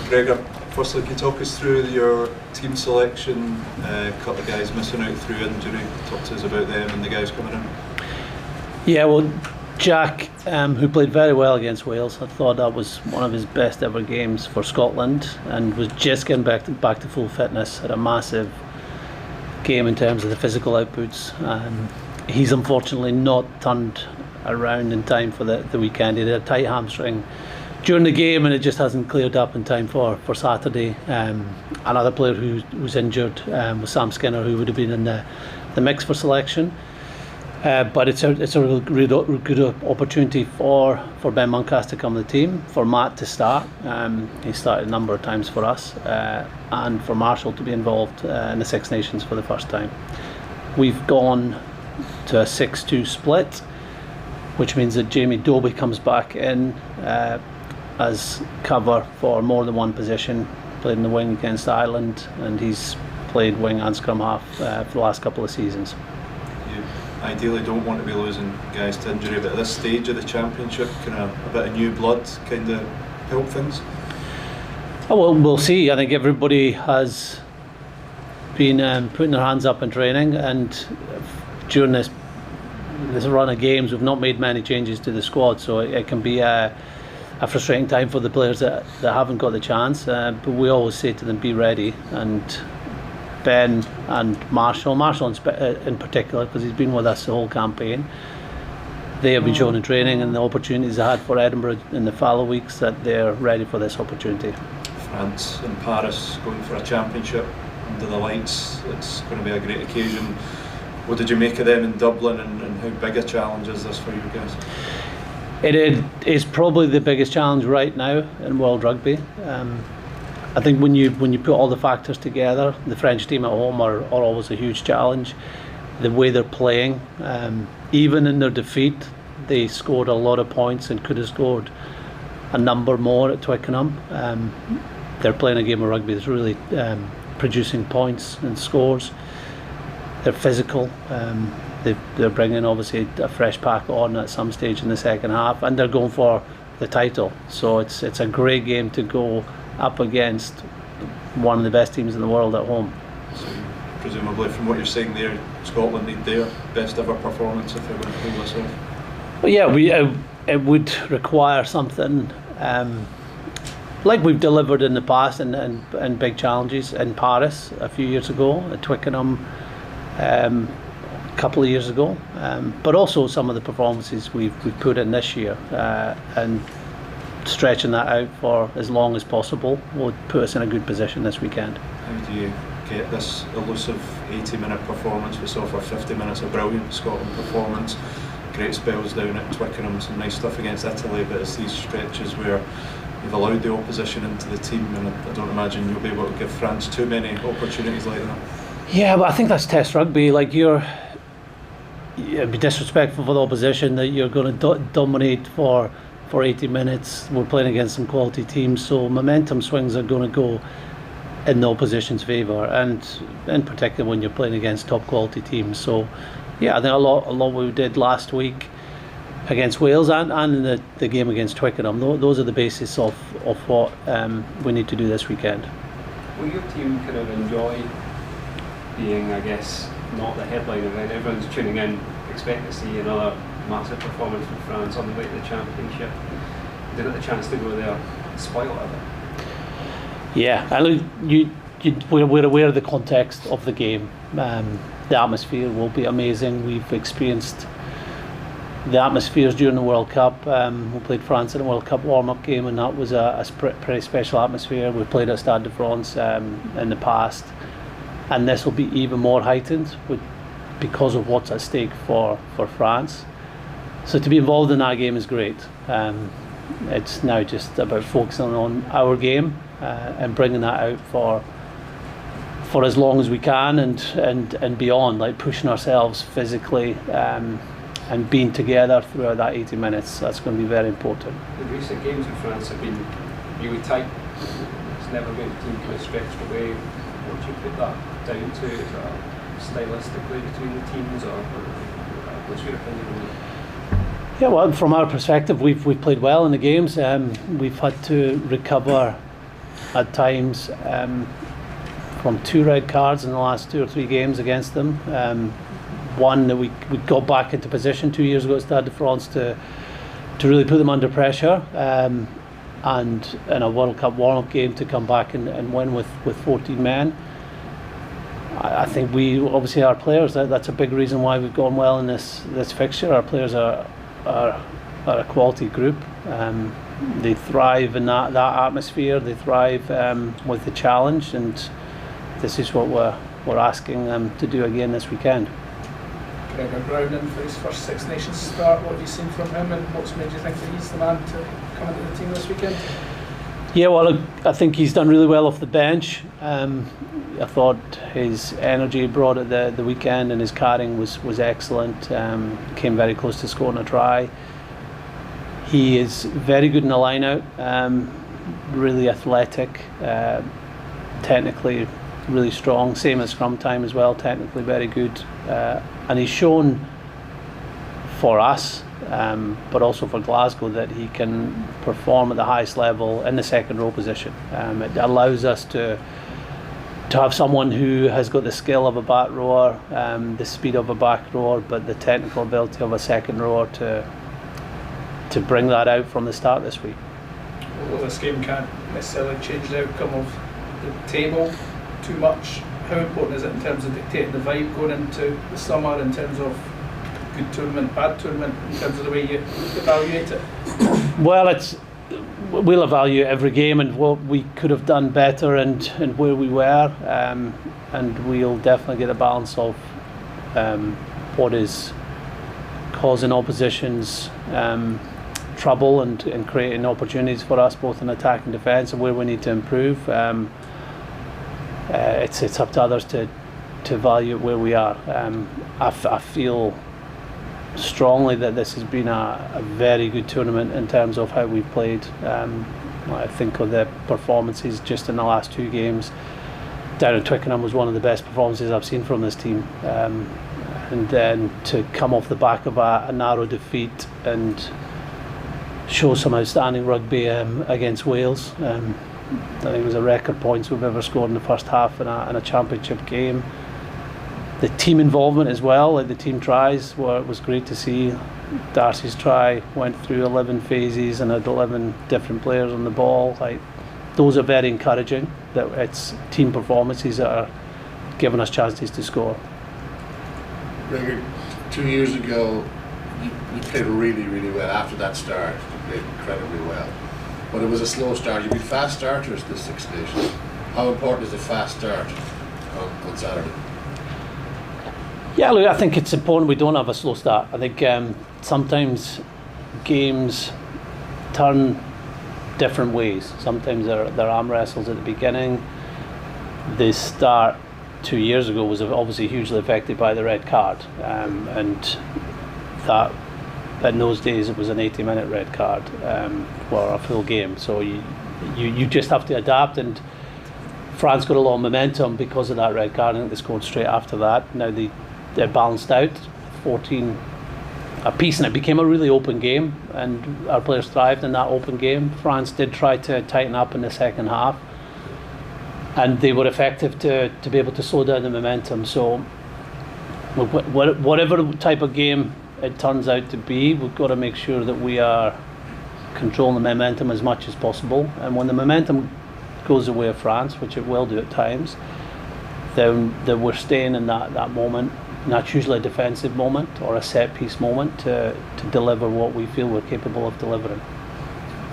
Gregor, firstly, can you talk us through your team selection? A couple of guys missing out through injury. Talk to us about them and the guys coming in. Yeah, well, Jack, who played very well against Wales, I thought that was one of his best ever games for Scotland, and was just getting back to full fitness. Had a massive game in terms of the physical outputs. He's unfortunately not turned around in time for the weekend. He had a tight hamstring during the game, and it just hasn't cleared up in time for Saturday. Another player who's injured was Sam Skinner, who would have been in the mix for selection. But it's a real good opportunity for Ben Moncas to come to the team, for Matt to start. He started a number of times for us, and for Marshall to be involved in the Six Nations for the first time. We've gone to a 6-2 split, which means that Jamie Dobie comes back in as cover for more than one position. Played in the wing against Ireland, and he's played wing and scrum half for the last couple of seasons. You ideally don't want to be losing guys to injury, but at this stage of the championship, can a bit of new blood kind of help things? Oh, well, we'll see. I think everybody has been putting their hands up in training, and during this run of games we've not made many changes to the squad, so it can be a frustrating time for the players that haven't got the chance, but we always say to them, be ready. And Ben and Marshall in particular, because he's been with us the whole campaign, they have been shown in training and the opportunities they had for Edinburgh in the fallow weeks, that they're ready for this opportunity. France and Paris going for a championship under the lights, it's going to be a great occasion. What did you make of them in Dublin, and how big a challenge is this for you guys? It is probably the biggest challenge right now in world rugby. I think when you put all the factors together, the French team at home are always a huge challenge. The way they're playing, even in their defeat, they scored a lot of points and could have scored a number more at Twickenham. They're playing a game of rugby that's really producing points and scores. They're physical. They're bringing obviously a fresh pack on at some stage in the second half, and they're going for the title. So it's a great game to go up against one of the best teams in the world at home. So presumably, from what you're saying there, Scotland need their best ever performance if they're going to pull this off. Well, yeah, it would require something like we've delivered in the past, and big challenges in Paris a few years ago, at Twickenham a couple of years ago, but also some of the performances we've put in this year, and stretching that out for as long as possible will put us in a good position this weekend. How do you get this elusive 80-minute performance? We saw for 50 minutes a brilliant Scotland performance, great spells down at Twickenham, some nice stuff against Italy, but it's these stretches where you've allowed the opposition into the team, and I don't imagine you'll be able to give France too many opportunities like that. Yeah, but I think that's Test rugby. Like, it'd be disrespectful for the opposition that you're going to dominate for 80 minutes. We're playing against some quality teams, so momentum swings are going to go in the opposition's favour, and in particular when you're playing against top quality teams. So yeah, I think a lot we did last week against Wales and in the game against Twickenham, those are the basis of what we need to do this weekend. Will your team kind of enjoy being, I guess, not the headline event? Everyone's tuning in, expect to see another massive performance from France on the way to the championship. They get the chance to go there, spoil it a bit. Yeah, and we're aware of the context of the game. The atmosphere will be amazing. We've experienced the atmospheres during the World Cup. We played France in a World Cup warm-up game, and that was a pretty special atmosphere. We played at Stade de France in the past, and this will be even more heightened because of what's at stake for France. So to be involved in that game is great. It's now just about focusing on our game and bringing that out for as long as we can, and beyond, like pushing ourselves physically and being together throughout that 80 minutes. That's going to be very important. The recent games in France have been really tight. It's never been a team kind of stretched away. What do you put that down to? Is that stylistically between the teams, or what's your opinion on that? Yeah, well, from our perspective, we've played well in the games. We've had to recover at times, from 2 red cards in the last 2 or 3 games against them. One that we got back into position 2 years ago at Stade de France to really put them under pressure, and in a World Cup warm-up game to come back and win with 14 men. I think we obviously, our players, that's a big reason why we've gone well in this fixture. Our players are a quality group. They thrive in that atmosphere. They thrive with the challenge, and this is what we're asking them to do again this weekend. Gregor Brown in for his first Six Nations start. What have you seen from him, and what's made you think that he's the man to come into the team this weekend? Yeah, well, look, I think he's done really well off the bench. I thought his energy brought at the weekend, and his carrying was excellent. Came very close to scoring a try. He is very good in the line-out, really athletic, technically really strong, same as scrum time as well, technically very good. And he's shown for us, but also for Glasgow, that he can perform at the highest level in the second row position. It allows us to have someone who has got the skill of a back rower, the speed of a back rower, but the technical ability of a second rower to bring that out from the start this week. Well, this game can't necessarily change the outcome of the table too much. How important is it in terms of dictating the vibe going into the summer, in terms of good tournament, bad tournament, in terms of the way you evaluate it? Well, we'll evaluate every game and what we could have done better and where we were, and we'll definitely get a balance of what is causing oppositions trouble and creating opportunities for us both in attack and defence, and where we need to improve. It's up to others to evaluate where we are. I feel strongly that this has been a very good tournament in terms of how we've played. I think of the performances just in the last 2 games. Down in Twickenham was one of the best performances I've seen from this team, and then to come off the back of a narrow defeat and show some outstanding rugby against Wales. I think it was a record points we've ever scored in the first half in a championship game. The team involvement as well, like the team tries, was great to see. Darcy's try went through 11 phases and had 11 different players on the ball. Like, those are very encouraging, that it's team performances that are giving us chances to score. Gregor, 2 years ago you played really, really well. After that start you played incredibly well, but it was a slow start. You've been fast starters this Six Nations. How important is a fast start on Saturday? Yeah, look, I think it's important we don't have a slow start. I think sometimes games turn different ways. Sometimes they're arm wrestles at the beginning. The start 2 years ago was obviously hugely affected by the red card, and that in those days it was an 80-minute red card for a full game. So you just have to adapt, and France got a lot of momentum because of that red card. I think they scored straight after that. Now they're balanced out, 14 apiece, and it became a really open game, and our players thrived in that open game. France did try to tighten up in the second half, and they were effective to be able to slow down the momentum. So whatever type of game it turns out to be, we've got to make sure that we are controlling the momentum as much as possible, and when the momentum goes the way of France, which it will do at times, then we're staying in that moment. And that's usually a defensive moment or a set piece moment to deliver what we feel we're capable of delivering.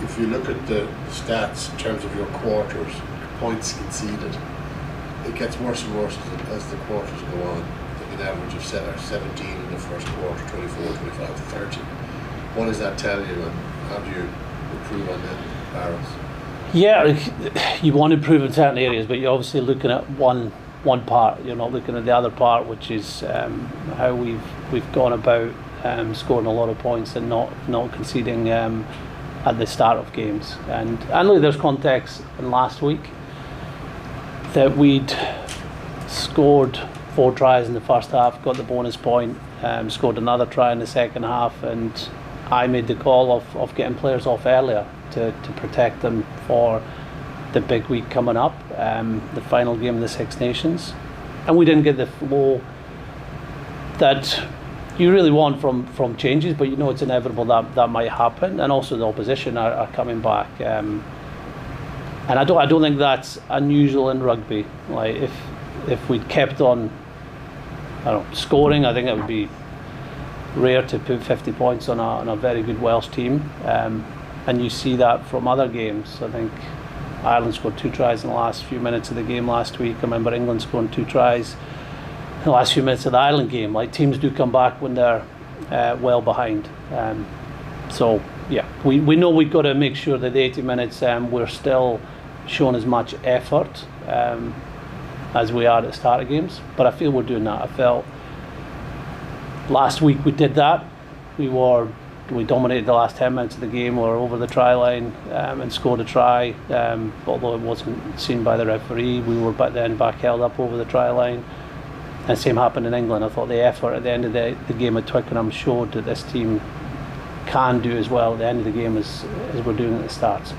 If you look at the stats in terms of your quarters, points conceded, it gets worse and worse as the quarters go on. I think an average of 17 in the first quarter, 24, 25 to 30. What does that tell you, and how do you improve on that balance? Yeah, you want to improve in certain areas, but you're obviously looking at one part. You're not looking at the other part, which is how we've gone about scoring a lot of points and not conceding at the start of games. And look, there's context in last week that we'd scored 4 tries in the first half, got the bonus point, scored another try in the second half, and I made the call of getting players off earlier to protect them for the big week coming up, the final game of the Six Nations, and we didn't get the flow that you really want from changes, but you know it's inevitable that might happen, and also the opposition are coming back, and I don't think that's unusual in rugby. Like if we'd kept on, I don't know, scoring, I think it would be rare to put 50 points on a very good Welsh team, and you see that from other games. I think Ireland scored 2 tries in the last few minutes of the game last week. I remember England scoring 2 tries in the last few minutes of the Ireland game. Like, teams do come back when they're well behind. So yeah, we know we've got to make sure that the 80 minutes we're still showing as much effort as we are at the start of games. But I feel we're doing that. I felt last week we did that. We dominated the last 10 minutes of the game. We were over the try line and scored a try. Although it wasn't seen by the referee, we were then back held up over the try line. And the same happened in England. I thought the effort at the end of the game at Twickenham showed that this team can do as well at the end of the game as we're doing at the start.